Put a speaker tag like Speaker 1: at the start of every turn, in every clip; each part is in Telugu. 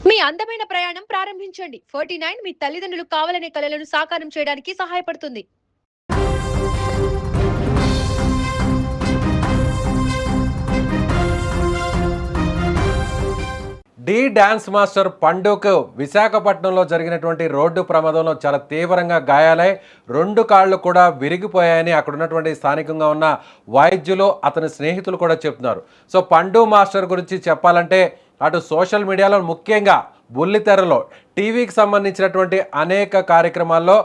Speaker 1: మీ అందమైన ప్రయాణం ప్రారంభించండి. 49 మీ తల్లిదండ్రులు కావాలనే కలలను సాకారం చేయడానికి సహాయపడుతుంది.
Speaker 2: డాన్స్ మాస్టర్ పండుకు విశాఖపట్నంలో జరిగినటువంటి రోడ్డు ప్రమాదంలో చాలా తీవ్రంగా గాయాలై 2 కాళ్ళు కూడా విరిగిపోయాయని అక్కడ ఉన్నటువంటి స్థానికంగా ఉన్న వైద్యులు అతని స్నేహితులు కూడా చెప్తున్నారు. సో పండు మాస్టర్ గురించి చెప్పాలంటే అటు సోషల్ మీడియాలో ముఖ్యంగా బుల్లితెరలో టీవీకి సంబంధించినటువంటి అనేక కార్యక్రమాల్లో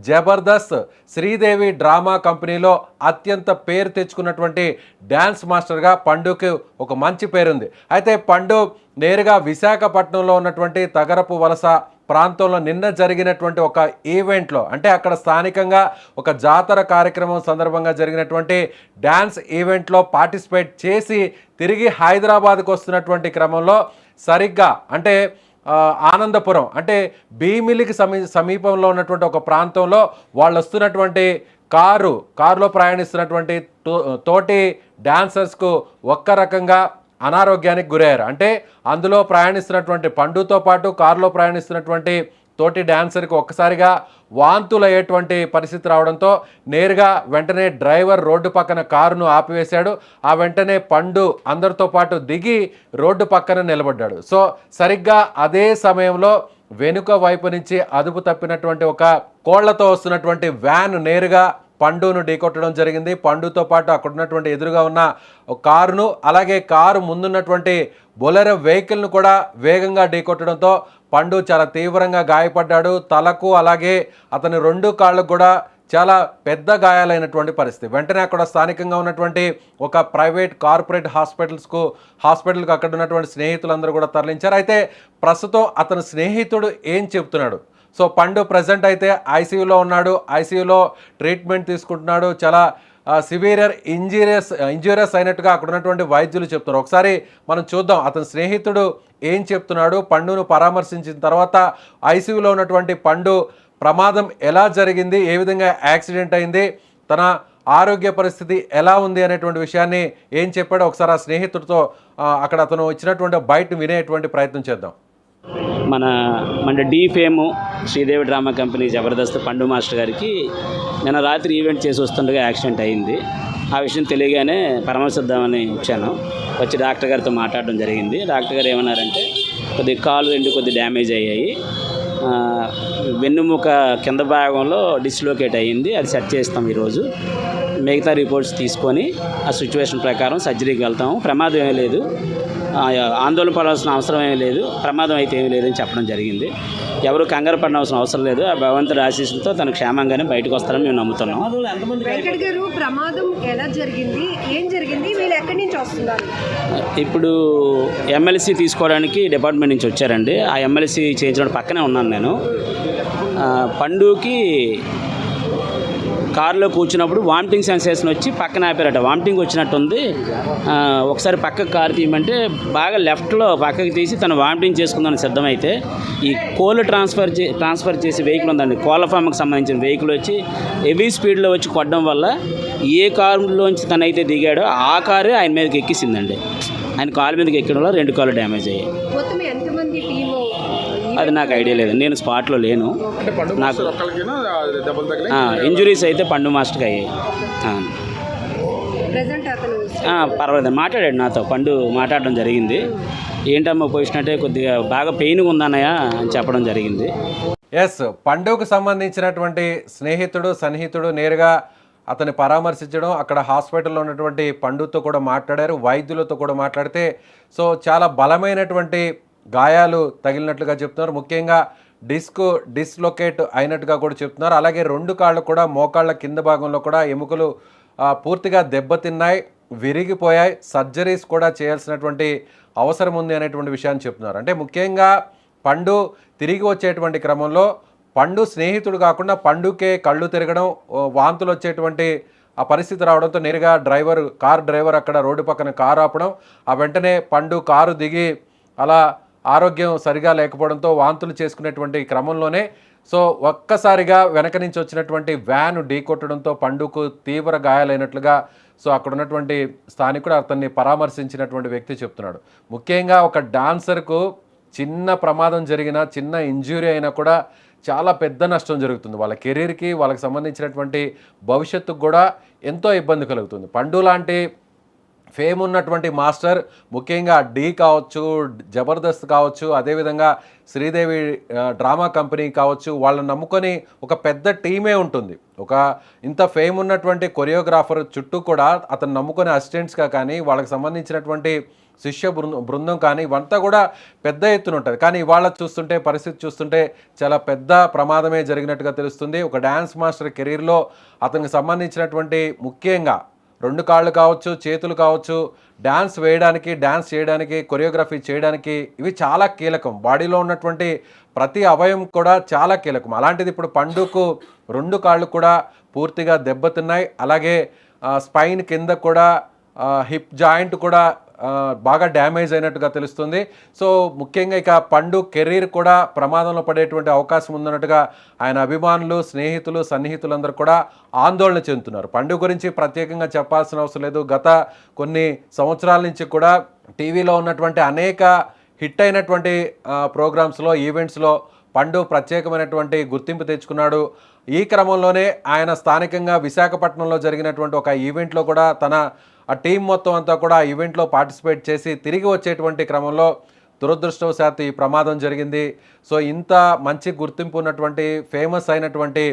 Speaker 2: జబర్దస్త్ శ్రీదేవి డ్రామా కంపెనీలో అత్యంత పేరు తెచ్చుకున్నటువంటి డ్యాన్స్ మాస్టర్గా పండుకి ఒక మంచి పేరుంది. అయితే పండు నేరుగా విశాఖపట్నంలో ఉన్నటువంటి తగరపు వలస ప్రాంతంలో నిన్న జరిగినటువంటి ఒక ఈవెంట్లో, అంటే అక్కడ స్థానికంగా ఒక జాతర కార్యక్రమం సందర్భంగా జరిగినటువంటి డ్యాన్స్ ఈవెంట్లో పార్టిసిపేట్ చేసి తిరిగి హైదరాబాద్కు వస్తున్నటువంటి క్రమంలో సరిగ్గా అంటే ఆనందపురం అంటే భీమిలికి సమీపంలో ఉన్నటువంటి ఒక ప్రాంతంలో వాళ్ళు వస్తున్నటువంటి కారులో ప్రయాణిస్తున్నటువంటి తోటి డాన్సర్స్కు ఒక్క రకంగా అనారోగ్యానికి గురయ్యారు. అంటే అందులో ప్రయాణిస్తున్నటువంటి పండుతో పాటు కారులో ప్రయాణిస్తున్నటువంటి తోటి డాన్సర్కి ఒక్కసారిగా వాంతులు అయ్యేటువంటి పరిస్థితి రావడంతో నేరుగా వెంటనే డ్రైవర్ రోడ్డు పక్కన కారును ఆపివేశాడు. ఆ వెంటనే పండు అందరితో పాటు దిగి రోడ్డు పక్కన నిలబడ్డాడు. సో సరిగ్గా అదే సమయంలో వెనుక వైపు నుంచి అదుపు తప్పినటువంటి ఒక కోళ్లతో వస్తున్నటువంటి వ్యాన్ నేరుగా పండును ఢీకొట్టడం జరిగింది. పండుతో పాటు అక్కడ ఉన్నటువంటి ఎదురుగా ఉన్న కారును, అలాగే కారు ముందున్నటువంటి బొలెరో వెహికల్ను కూడా వేగంగా ఢీకొట్టడంతో పండు చాలా తీవ్రంగా గాయపడ్డాడు. తలకు అలాగే అతని 2 కాళ్ళకు కూడా చాలా పెద్ద గాయాలైనటువంటి పరిస్థితి. వెంటనే అక్కడ స్థానికంగా ఉన్నటువంటి ఒక ప్రైవేట్ కార్పొరేట్ హాస్పిటల్కి అక్కడ ఉన్నటువంటి స్నేహితులందరూ కూడా తరలించారు. అయితే ప్రస్తుతం అతని స్నేహితుడు ఏం చెప్తున్నాడు? సో పండు ప్రజెంట్ అయితే ఐసీయూలో ఉన్నాడు. ఐసీయూలో ట్రీట్మెంట్ తీసుకుంటున్నాడు. చాలా సివియర్ ఇంజూరియస్ అయినట్టుగా అక్కడ ఉన్నటువంటి వైద్యులు చెప్తున్నారు. ఒకసారి మనం చూద్దాం అతని స్నేహితుడు ఏం చెప్తున్నాడు. పండును పరామర్శించిన తర్వాత ఐసీయూలో ఉన్నటువంటి పండు ప్రమాదం ఎలా జరిగింది, ఏ విధంగా యాక్సిడెంట్ అయింది, తన ఆరోగ్య పరిస్థితి ఎలా ఉంది అనేటువంటి విషయాన్ని ఏం చెప్పాడో ఒకసారి ఆ స్నేహితుడితో అక్కడ అతను ఇచ్చినటువంటి బయట వినేటువంటి ప్రయత్నం చేద్దాం.
Speaker 3: మన fame Sridevi drama company Jabardasth పండు మాస్టర్ గారికి నిన్న రాత్రి ఈవెంట్ చేసి వస్తుండగా యాక్సిడెంట్ అయింది. ఆ విషయం తెలియగానే పరామర్శిద్దామని వచ్చాను. వచ్చి డాక్టర్ గారితో మాట్లాడడం జరిగింది. డాక్టర్ గారు ఏమన్నారంటే కొద్దిగా కాలు 2 కొద్ది డ్యామేజ్ అయ్యాయి, వెన్నుముక కింద భాగంలో డిస్లోకేట్ అయ్యింది, అది సెట్ చేస్తాం ఈరోజు, మిగతా రిపోర్ట్స్ తీసుకొని ఆ సిచ్యువేషన్ ప్రకారం సర్జరీకి వెళ్తాము, ప్రమాదం ఏమీ లేదు, ఆందోళన పడాల్సిన అవసరం ఏమీ లేదు, ప్రమాదం అయితే ఏమీ లేదని చెప్పడం జరిగింది. ఎవరు కంగారు పడాల్సిన అవసరం లేదు. ఆ భగవంతుడి ఆశీస్సులతో తనకు క్షేమంగానే బయటకు వస్తారని మేము నమ్ముతున్నాం.
Speaker 1: ప్రమాదం ఎలా జరిగింది, ఏం జరిగింది, వీళ్ళు ఎక్కడి నుంచి వస్తున్నారు?
Speaker 3: ఇప్పుడు ఎమ్మెల్సీ తీసుకోవడానికి డిపార్ట్మెంట్ నుంచి వచ్చారండి. ఆ ఎమ్మెల్సీ చేయించడం పక్కనే ఉన్నాను నేను. పండుకి కారులో కూర్చున్నప్పుడు వామిటింగ్ సెన్సేషన్ వచ్చి పక్కన ఆపారట. వామిటింగ్ వచ్చినట్టుంది, ఒకసారి పక్కకు కారు తీయమంటే బాగా లెఫ్ట్లో పక్కకి తీసి తను వామిటింగ్ చేసుకుందని సిద్ధమైతే ఈ కోళ్ళు ట్రాన్స్ఫర్ చేసే వెహికల్ ఉందండి, కోళ్ళ ఫామ్కి సంబంధించిన వెహికల్ వచ్చి హెవీ స్పీడ్లో వచ్చి కొట్టడం వల్ల ఏ కారులోంచి తనైతే దిగాడో ఆ కారే ఆయన మీదకి ఎక్కిసిందండి. ఆయన కాలు మీదకి ఎక్కడం వల్ల 2 కాళ్ళు డ్యామేజ్ అయ్యాయి. అది నాకు ఐడియా లేదు, నేను స్పాట్లో లేను. నాకు ఇంజురీస్ అయితే పండు మాస్టర్కి అయ్యాయి. పర్వాలేదు, మాట్లాడాడు నాతో, పండు మాట్లాడడం జరిగింది. ఏంటమ్మా పొజిషన్ అంటే కొద్దిగా బాగా పెయిన్గా ఉందన్నయ్య అని చెప్పడం జరిగింది.
Speaker 2: ఎస్, పండుకు సంబంధించినటువంటి సన్నిహితుడు నేరుగా అతన్ని పరామర్శించడం, అక్కడ హాస్పిటల్లో ఉన్నటువంటి పండుతో కూడా మాట్లాడారు, వైద్యులతో కూడా మాట్లాడితే సో చాలా బలమైనటువంటి గాయాలు తగిలినట్లుగా చెప్తున్నారు. ముఖ్యంగా డిస్లొకేట్ అయినట్టుగా కూడా చెప్తున్నారు. అలాగే 2 కాళ్ళు కూడా మోకాళ్ళ కింద భాగంలో కూడా ఎముకలు పూర్తిగా దెబ్బతిన్నాయి, విరిగిపోయాయి, సర్జరీస్ కూడా చేయాల్సినటువంటి అవసరం ఉంది అనేటువంటి విషయాన్ని చెప్తున్నారు. అంటే ముఖ్యంగా పండు తిరిగి వచ్చేటువంటి క్రమంలో పండు స్నేహితుడు కాకుండా పండుకే కళ్ళు తిరగడం, వాంతులు వచ్చేటువంటి ఆ పరిస్థితి రావడంతో నేరుగా కారు డ్రైవర్ అక్కడ రోడ్డు పక్కన కారు ఆపడం, ఆ వెంటనే పండు కారు దిగి అలా ఆరోగ్యం సరిగా లేకపోవడంతో వాంతులు చేసుకునేటువంటి క్రమంలోనే సో ఒక్కసారిగా వెనక నుంచి వచ్చినటువంటి వ్యాన్ ఢీకొట్టడంతో పండుకు తీవ్ర గాయాలైనట్లుగా సో అక్కడ ఉన్నటువంటి స్థానికుడు అతన్ని పరామర్శించినటువంటి వ్యక్తి చెప్తున్నాడు. ముఖ్యంగా ఒక డాన్సర్కు చిన్న ప్రమాదం జరిగినా, చిన్న ఇంజ్యూరీ అయినా కూడా చాలా పెద్ద నష్టం జరుగుతుంది. వాళ్ళ కెరీర్‌కి, వాళ్ళకి సంబంధించినటువంటి భవిష్యత్తుకు కూడా ఎంతో ఇబ్బంది కలుగుతుంది. పండు లాంటి ఫేమ్ ఉన్నటువంటి మాస్టర్, ముఖ్యంగా ఢీ కావచ్చు, జబర్దస్త్ కావచ్చు, అదేవిధంగా శ్రీదేవి డ్రామా కంపెనీ కావచ్చు, వాళ్ళని నమ్ముకొని ఒక పెద్ద టీమే ఉంటుంది. ఒక ఇంత ఫేమ్ ఉన్నటువంటి కొరియోగ్రాఫర్ చుట్టూ కూడా అతను నమ్ముకునే అసిస్టెంట్స్గా కానీ, వాళ్ళకి సంబంధించినటువంటి శిష్య బృందం కానీ, ఇవంతా కూడా పెద్ద ఎత్తున ఉంటుంది. కానీ ఇవాళ చూస్తుంటే, పరిస్థితి చూస్తుంటే చాలా పెద్ద ప్రమాదమే జరిగినట్టుగా తెలుస్తుంది. ఒక డ్యాన్స్ మాస్టర్ కెరీర్లో అతనికి సంబంధించినటువంటి ముఖ్యంగా 2 కాళ్ళు కావచ్చు, చేతులు కావచ్చు, డాన్స్ వేయడానికి, డాన్స్ చేయడానికి, కొరియోగ్రఫీ చేయడానికి ఇవి చాలా కీలకం. బాడీలో ఉన్నటువంటి ప్రతి అవయవం కూడా చాలా కీలకం. అలాంటిది ఇప్పుడు పండుకు 2 కాళ్ళు కూడా పూర్తిగా దెబ్బతిన్నాయి. అలాగే స్పైన్ కింద కూడా హిప్ జాయింట్ కూడా బాగా డ్యామేజ్ అయినట్టుగా తెలుస్తుంది. సో ముఖ్యంగా ఇక పండు కెరీర్ కూడా ప్రమాదంలో పడేటువంటి అవకాశం ఉందన్నట్టుగా ఆయన అభిమానులు, స్నేహితులు, సన్నిహితులందరూ కూడా ఆందోళన చెందుతున్నారు. పండు గురించి ప్రత్యేకంగా చెప్పాల్సిన అవసరం లేదు. గత కొన్ని సంవత్సరాల నుంచి కూడా టీవీలో ఉన్నటువంటి అనేక హిట్ అయినటువంటి ప్రోగ్రామ్స్లో, ఈవెంట్స్లో పండు ప్రత్యేకమైనటువంటి గుర్తింపు తెచ్చుకున్నాడు. ఈ క్రమంలోనే ఆయన స్థానికంగా విశాఖపట్నంలో జరిగినటువంటి ఒక ఈవెంట్లో కూడా తన ఆ టీం మొత్తం అంతా కూడా ఆ ఈవెంట్లో పార్టిసిపేట్ చేసి తిరిగి వచ్చేటువంటి క్రమంలో దురదృష్టవశాత్తు ఈ ప్రమాదం జరిగింది. సో ఇంత మంచి గుర్తింపు ఉన్నటువంటి ఫేమస్ అయినటువంటి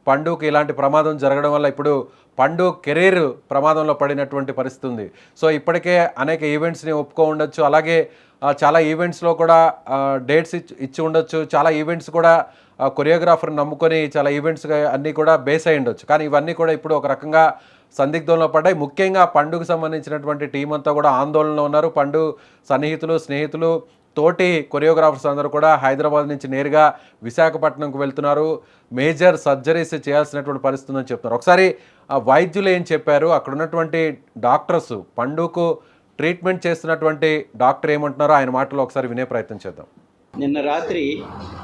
Speaker 2: పండుకి ఇలాంటి ప్రమాదం జరగడం వల్ల ఇప్పుడు పండు కెరీర్ ప్రమాదంలో పడినటువంటి పరిస్థితి ఉంది. సో ఇప్పటికే అనేక ఈవెంట్స్ని ఒప్పుకో ఉండొచ్చు, అలాగే చాలా ఈవెంట్స్లో కూడా డేట్స్ ఇచ్చి ఉండొచ్చు, చాలా ఈవెంట్స్ కూడా కొరియోగ్రాఫర్ని నమ్ముకొని చాలా ఈవెంట్స్ అన్నీ కూడా బేస్ అయి ఉండొచ్చు. కానీ ఇవన్నీ కూడా ఇప్పుడు ఒక రకంగా సందిగ్ధంలో పడ్డాయి. ముఖ్యంగా పండుగకు సంబంధించినటువంటి టీం అంతా కూడా ఆందోళనలో ఉన్నారు. పండు సన్నిహితులు, స్నేహితులు, తోటి కొరియోగ్రాఫర్స్ అందరూ కూడా హైదరాబాద్ నుంచి నేరుగా విశాఖపట్నంకు వెళ్తున్నారు. మేజర్ సర్జరీస్ చేయాల్సినటువంటి పరిస్థితి ఉందని చెప్తున్నారు. ఒకసారి వైద్యులు ఏం చెప్పారు, అక్కడ ఉన్నటువంటి డాక్టర్స్, పండుకు ట్రీట్మెంట్ చేస్తున్నటువంటి డాక్టర్ ఏమంటున్నారో ఆయన మాటలో ఒకసారి వినే ప్రయత్నం చేద్దాం.
Speaker 4: నిన్న రాత్రి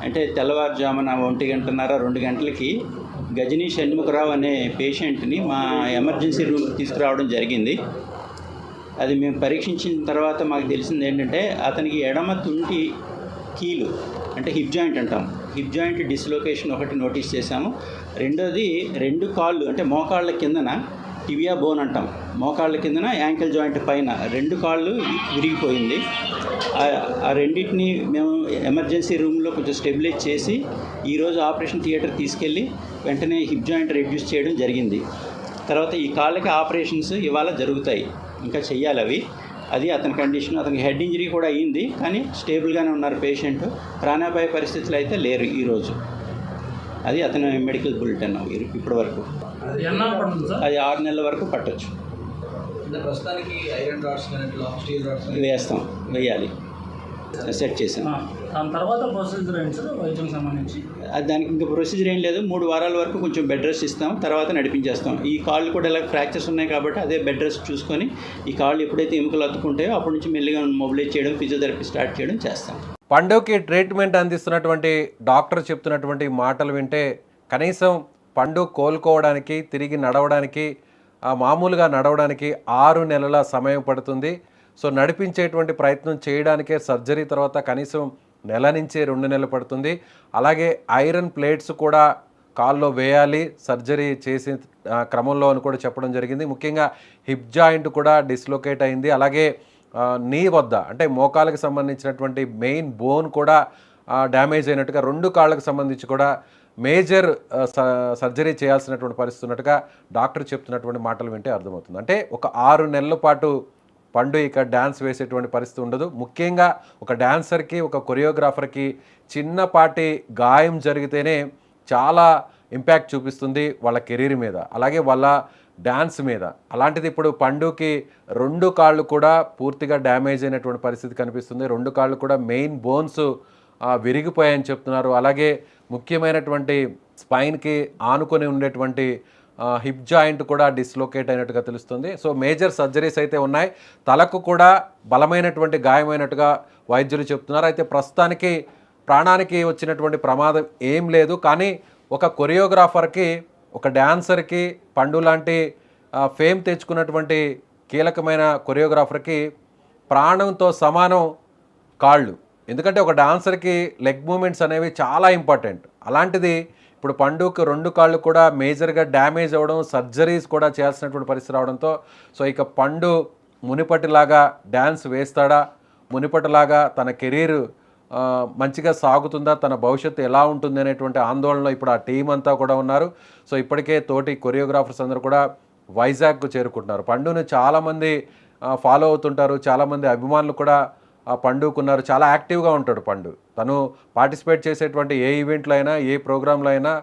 Speaker 4: అంటే తెల్లవారుజామున 1:30, 2 గంటలకి గజనీ షణ్ముఖరావు అనే పేషెంట్ని మా ఎమర్జెన్సీ రూమ్కి తీసుకురావడం జరిగింది. అది మేము పరీక్షించిన తర్వాత మాకు తెలిసింది ఏంటంటే అతనికి ఎడమ తుంటి కీలు అంటే హిప్ జాయింట్ అంటాం, హిప్ జాయింట్ డిస్లొకేషన్ ఒకటి నోటీస్ చేశాము. రెండోది 2 కాళ్ళు అంటే మోకాళ్ళ కిందన టిబియా బోన్ అంటాం, మోకాళ్ళ కిందన యాంకిల్ జాయింట్ పైన 2 కాళ్ళు విరిగిపోయింది. ఆ రెండింటిని మేము ఎమర్జెన్సీ రూమ్లో కొంచెం స్టెబిలైజ్ చేసి ఈరోజు ఆపరేషన్ థియేటర్ తీసుకెళ్ళి వెంటనే హిప్ జాయింట్ రెడ్యూస్ చేయడం జరిగింది. తర్వాత ఈ కాళ్ళకి ఆపరేషన్స్ ఇవాళ జరుగుతాయి, ఇంకా చెయ్యాలి అవి. అది అతని కండిషన్. అతనికి హెడ్ ఇంజరీ కూడా అయ్యింది, కానీ స్టేబుల్గానే ఉన్నారు పేషెంట్. ప్రాణాపాయ పరిస్థితులు అయితే లేరు ఈరోజు. అది అతని మెడికల్ బులెటిన్ ఇప్పటి వరకు. అది 6 నెలల వరకు పట్టొచ్చు.
Speaker 5: ప్రస్తుతానికి ఐరన్ రాడ్స్ స్టీల్ రాడ్స్
Speaker 4: వేయాలి, సెట్ చేసాం.
Speaker 5: దాని తర్వాత ప్రొసీజర్ ఏంటి సార్ వైద్యం సంబంధించి?
Speaker 4: దానికి ఇంకా ప్రొసీజర్ ఏం లేదు. 3 వారాల వరకు కొంచెం బెడ్ రెస్ట్ ఇస్తాం, తర్వాత నడిపించేస్తాం. ఈ కాళ్ళు కూడా ఇలా ఫ్రాక్చర్స్ ఉన్నాయి కాబట్టి అదే బెడ్ రెస్ట్ చూసుకొని ఈ కాళ్ళు ఎప్పుడైతే ఎముకలు అతుక్కుంటాయో అప్పటి నుంచి మెల్లిగా మొబిలైజ్ చేయడం, ఫిజియోథెరపీ స్టార్ట్ చేయడం చేస్తాం.
Speaker 2: పండుకి ట్రీట్మెంట్ అందిస్తున్నటువంటి డాక్టర్ చెప్తున్నటువంటి మాటలు వింటే కనీసం పండు కోలుకోవడానికి, తిరిగి నడవడానికి, మామూలుగా నడవడానికి 6 నెలల సమయం పడుతుంది. సో నడిపించేటువంటి ప్రయత్నం చేయడానికే సర్జరీ తర్వాత కనీసం 1 నెల నుంచి 2 నెలలు పడుతుంది. అలాగే ఐరన్ ప్లేట్స్ కూడా కాల్లో వేయాలి సర్జరీ చేసే క్రమంలో అని కూడా చెప్పడం జరిగింది. ముఖ్యంగా హిప్ జాయింట్ కూడా డిస్లొకేట్ అయింది. అలాగే నీ వద్ద అంటే మోకాళ్ళకి సంబంధించినటువంటి మెయిన్ బోన్ కూడా డ్యామేజ్ అయినట్టుగా, 2 కాళ్ళకు సంబంధించి కూడా మేజర్ సర్జరీ చేయాల్సినటువంటి పరిస్థితి ఉన్నట్టుగా డాక్టర్ చెప్తున్నటువంటి మాటలు వింటే అర్థమవుతుంది. అంటే ఒక 6 నెలల పాటు పండు ఇక డ్యాన్స్ వేసేటువంటి పరిస్థితి ఉండదు. ముఖ్యంగా ఒక డ్యాన్సర్కి, ఒక కొరియోగ్రాఫర్కి చిన్నపాటి గాయం జరిగితేనే చాలా ఇంపాక్ట్ చూపిస్తుంది వాళ్ళ కెరీర్ మీద, అలాగే వాళ్ళ డ్యాన్స్ మీద. అలాంటిది ఇప్పుడు పండుకి 2 కాళ్ళు కూడా పూర్తిగా డ్యామేజ్ అయినటువంటి పరిస్థితి కనిపిస్తుంది. 2 కాళ్ళు కూడా మెయిన్ బోన్స్ విరిగిపోయాయని చెప్తున్నారు. అలాగే ముఖ్యమైనటువంటి స్పైన్కి ఆనుకొని ఉండేటువంటి హిప్ జాయింట్ కూడా డిస్లొకేట్ అయినట్టుగా తెలుస్తుంది. సో మేజర్ సర్జరీస్ అయితే ఉన్నాయి. తలకు కూడా బలమైనటువంటి గాయమైనట్టుగా వైద్యులు చెప్తున్నారు. అయితే ప్రస్తుతానికి ప్రాణానికి వచ్చినటువంటి ప్రమాదం ఏం లేదు. కానీ ఒక కొరియోగ్రాఫర్కి, ఒక డ్యాన్సర్కి, పండు లాంటి ఫేమ్ తెచ్చుకున్నటువంటి కీలకమైన కొరియోగ్రాఫర్కి ప్రాణంతో సమానం కాళ్ళు. ఎందుకంటే ఒక డాన్సర్కి లెగ్ మూమెంట్స్ అనేవి చాలా ఇంపార్టెంట్. అలాంటిది ఇప్పుడు పండుకి 2 కాళ్ళు కూడా మేజర్గా డ్యామేజ్ అవ్వడం, సర్జరీస్ కూడా చేయాల్సినటువంటి పరిస్థితి రావడంతో సో ఇక పండు మునిపటిలాగా డ్యాన్స్ వేస్తాడా, మునిపటిలాగా తన కెరీర్ మంచిగా సాగుతుందా, తన భవిష్యత్తు ఎలా ఉంటుంది అనేటువంటి ఆందోళనలో ఇప్పుడు ఆ టీం అంతా కూడా ఉన్నారు. సో ఇప్పటికే తోటి కొరియోగ్రాఫర్స్ అందరూ కూడా వైజాగ్కు చేరుకుంటున్నారు. పండుని చాలామంది ఫాలో అవుతుంటారు, చాలామంది అభిమానులు కూడా పండుకున్నారు. చాలా యాక్టివ్గా ఉంటాడు పండు. తను పార్టిసిపేట్ చేసేటువంటి ఏ ఈవెంట్లో అయినా, ఏ ప్రోగ్రాంలో అయినా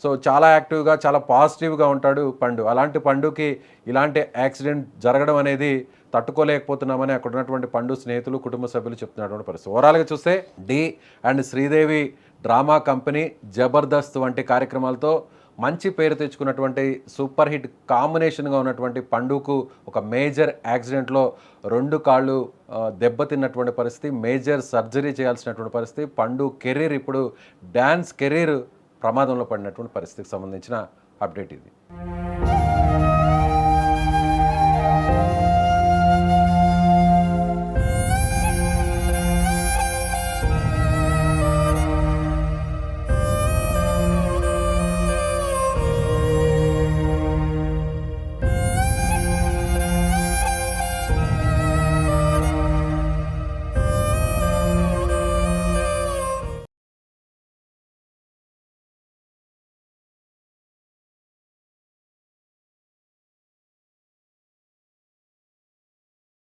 Speaker 2: సో చాలా యాక్టివ్గా, చాలా పాజిటివ్గా ఉంటాడు పండు. అలాంటి పండుకి ఇలాంటి యాక్సిడెంట్ జరగడం అనేది తట్టుకోలేకపోతున్నామని అక్కడ ఉన్నటువంటి పండు స్నేహితులు, కుటుంబ సభ్యులు చెప్తున్నటువంటి పరిస్థితి. ఓవరాల్గా చూస్తే Dhee and Sridevi drama company, Jabardasth వంటి కార్యక్రమాలతో మంచి పేరు తెచ్చుకున్నటువంటి సూపర్ హిట్ కాంబినేషన్గా ఉన్నటువంటి పండుకు ఒక మేజర్ యాక్సిడెంట్లో 2 కాళ్ళు దెబ్బతిన్నటువంటి పరిస్థితి, మేజర్ సర్జరీ చేయాల్సినటువంటి పరిస్థితి. పండు కెరీర్ ఇప్పుడు డ్యాన్స్ కెరీర్ ప్రమాదంలో పడినటువంటి పరిస్థితికి సంబంధించిన అప్డేట్ ఇది.